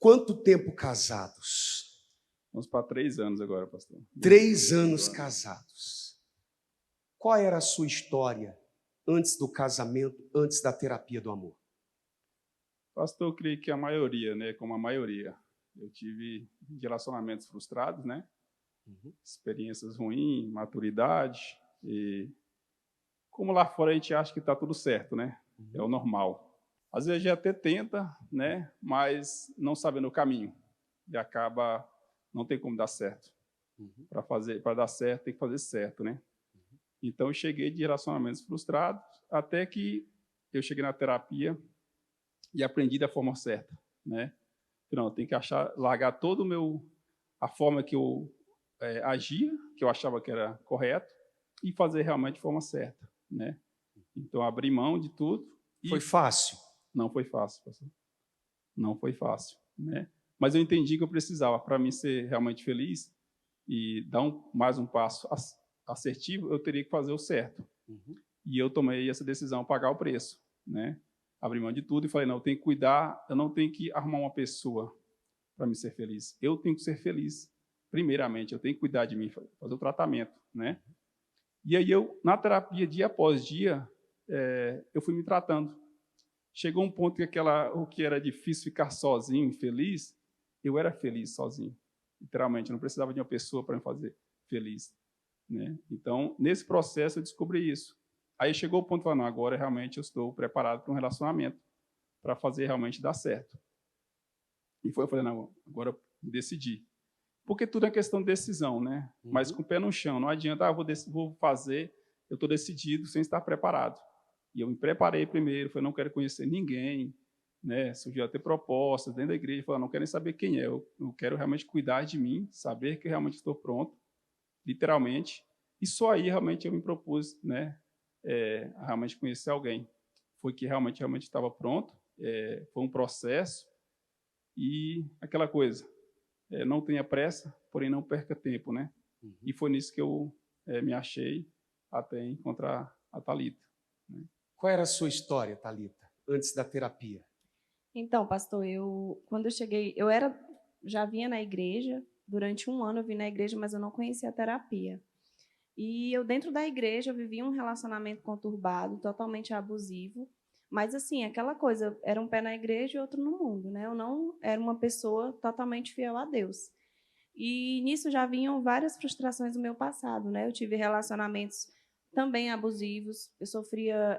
Quanto tempo casados? Vamos para 3 anos agora, pastor. 3 anos casados. Qual era a sua história antes do casamento, antes da terapia do amor? Pastor, eu creio que a maioria, né, como a maioria, eu tive relacionamentos frustrados, né? Experiências ruins, maturidade, e como lá fora a gente acha que está tudo certo, né? É o normal. Às vezes a gente até tenta, né, mas não sabendo o caminho e acaba não tem como dar certo. Para dar certo tem que fazer certo, né? Então eu cheguei de relacionamentos frustrados até que eu cheguei na terapia e aprendi da forma certa, né? Não, tem que largar todo a forma que eu agia, que eu achava que era correto, e fazer realmente de forma certa, né? Então abri mão de tudo. Foi fácil? Não foi fácil, pastor. Não foi fácil, né? Mas eu entendi que eu precisava para mim ser realmente feliz e dar mais um passo assertivo, eu teria que fazer o certo. E eu tomei essa decisão, pagar o preço, né? Abri mão de tudo e falei, não, eu tenho que cuidar, eu não tenho que arrumar uma pessoa para me ser feliz. Eu tenho que ser feliz. Primeiramente, eu tenho que cuidar de mim, fazer o tratamento, né? E aí eu, na terapia, dia após dia, eu fui me tratando. Chegou um ponto que o que era difícil ficar sozinho, infeliz, eu era feliz sozinho. Literalmente, eu não precisava de uma pessoa para me fazer feliz, né? Então, nesse processo, eu descobri isso. Aí chegou o ponto de falar, não, agora realmente eu estou preparado para um relacionamento, para fazer realmente dar certo. E eu falei, não, agora eu decidi. Porque tudo é questão de decisão, né? Mas com o pé no chão, não adianta, vou fazer, eu estou decidido sem estar preparado. E eu me preparei primeiro, falei, não quero conhecer ninguém, né? Surgiu até propostas dentro da igreja, falei, não quero nem saber quem é, eu quero realmente cuidar de mim, saber que realmente estou pronto, literalmente. E só aí realmente eu me propus, né? A realmente conhecer alguém. Foi que realmente estava pronto, foi um processo e aquela coisa, não tenha pressa, porém não perca tempo, né? E foi nisso que eu me achei até encontrar a Thalita, né? Qual era a sua história, Thalita, antes da terapia? Então, pastor, quando eu cheguei, já vinha na igreja, durante 1 ano eu vim na igreja, mas eu não conhecia a terapia. E eu, dentro da igreja, eu vivia um relacionamento conturbado, totalmente abusivo, mas assim, aquela coisa, era um pé na igreja e outro no mundo, né? Eu não era uma pessoa totalmente fiel a Deus. E nisso já vinham várias frustrações do meu passado, né? Eu tive relacionamentos também abusivos, eu sofria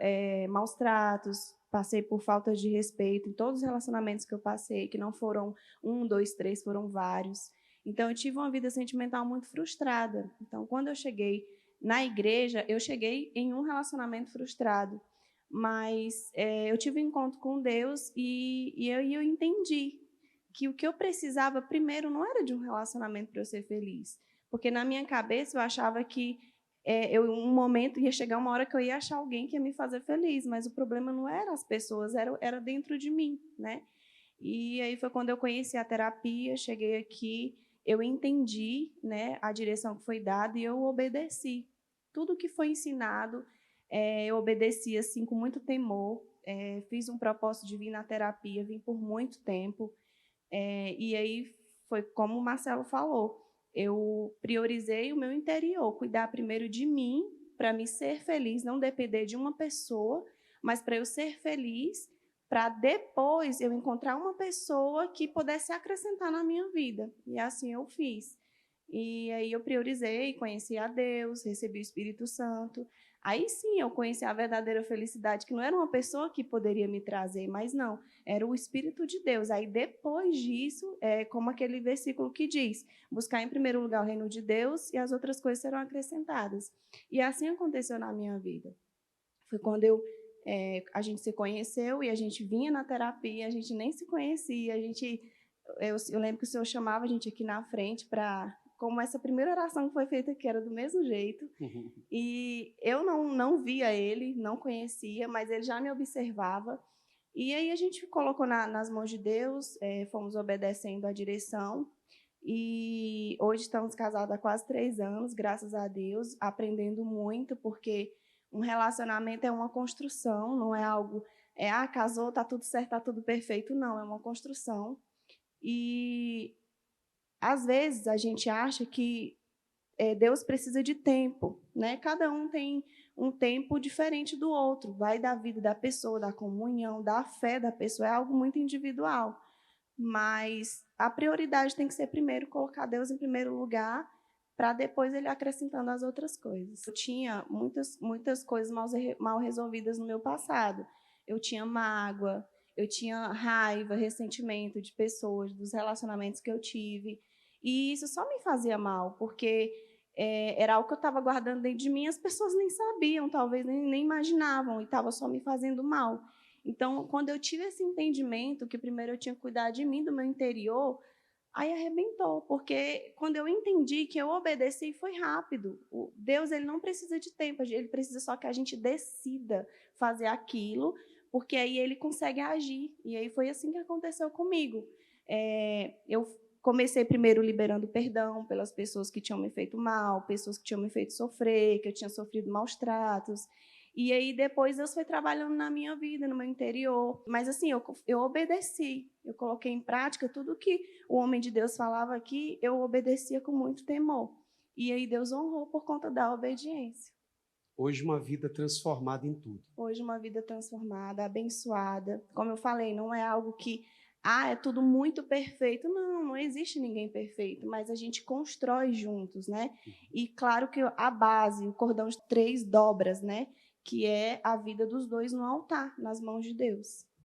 maus tratos, passei por faltas de respeito em todos os relacionamentos que eu passei, que não foram 1, 2, 3, foram vários. Então, eu tive uma vida sentimental muito frustrada. Então, quando eu cheguei na igreja, eu cheguei em um relacionamento frustrado, mas eu tive um encontro com Deus e eu entendi que o que eu precisava primeiro não era de um relacionamento para eu ser feliz, porque na minha cabeça eu achava que um momento ia chegar uma hora que eu ia achar alguém que ia me fazer feliz, mas o problema não era as pessoas, era dentro de mim, né? E aí foi quando eu conheci a terapia, cheguei aqui, eu entendi, né, a direção que foi dada e eu obedeci. Tudo que foi ensinado, eu obedeci assim com muito temor. Fiz um propósito de vir na terapia, vim por muito tempo. E aí foi como o Marcelo falou, eu priorizei o meu interior, cuidar primeiro de mim, para me ser feliz, não depender de uma pessoa, mas para eu ser feliz, para depois eu encontrar uma pessoa que pudesse acrescentar na minha vida. E assim eu fiz. E aí eu priorizei, conheci a Deus, recebi o Espírito Santo. Aí sim eu conheci a verdadeira felicidade, que não era uma pessoa que poderia me trazer, mas não, era o Espírito de Deus. Aí depois disso, como aquele versículo que diz, buscar em primeiro lugar o reino de Deus e as outras coisas serão acrescentadas. E assim aconteceu na minha vida. Foi quando a gente se conheceu e a gente vinha na terapia, a gente nem se conhecia, eu lembro que o senhor chamava a gente aqui na frente para, como essa primeira oração que foi feita aqui era do mesmo jeito, e eu não via ele, não conhecia, mas ele já me observava, e aí a gente colocou nas mãos de Deus, fomos obedecendo a direção, e hoje estamos casados há quase 3 anos, graças a Deus, aprendendo muito, porque um relacionamento é uma construção, não é algo, casou, está tudo certo, está tudo perfeito, não, é uma construção. E, às vezes, a gente acha que Deus precisa de tempo, né? Cada um tem um tempo diferente do outro, vai da vida da pessoa, da comunhão, da fé da pessoa, é algo muito individual. Mas a prioridade tem que ser primeiro colocar Deus em primeiro lugar, para depois ele acrescentando as outras coisas. Eu tinha muitas coisas mal resolvidas no meu passado. Eu tinha mágoa, eu tinha raiva, ressentimento de pessoas, dos relacionamentos que eu tive. E isso só me fazia mal, porque era algo que eu estava guardando dentro de mim, as pessoas nem sabiam, talvez nem imaginavam, e estava só me fazendo mal. Então, quando eu tive esse entendimento, que primeiro eu tinha que cuidar de mim, do meu interior, aí arrebentou, porque quando eu entendi que eu obedeci, foi rápido. Deus, ele não precisa de tempo, ele precisa só que a gente decida fazer aquilo, porque aí ele consegue agir. E aí foi assim que aconteceu comigo. Eu comecei primeiro liberando perdão pelas pessoas que tinham me feito mal, pessoas que tinham me feito sofrer, que eu tinha sofrido maus tratos. E aí, depois, Deus foi trabalhando na minha vida, no meu interior. Mas, assim, eu obedeci. Eu coloquei em prática tudo que o homem de Deus falava aqui, eu obedecia com muito temor. E aí, Deus honrou por conta da obediência. Hoje, uma vida transformada em tudo. Hoje, uma vida transformada, abençoada. Como eu falei, não é algo que, é tudo muito perfeito. Não, não existe ninguém perfeito, mas a gente constrói juntos, né? E claro que a base, o cordão de 3 dobras, né? Que é a vida dos dois no altar, nas mãos de Deus.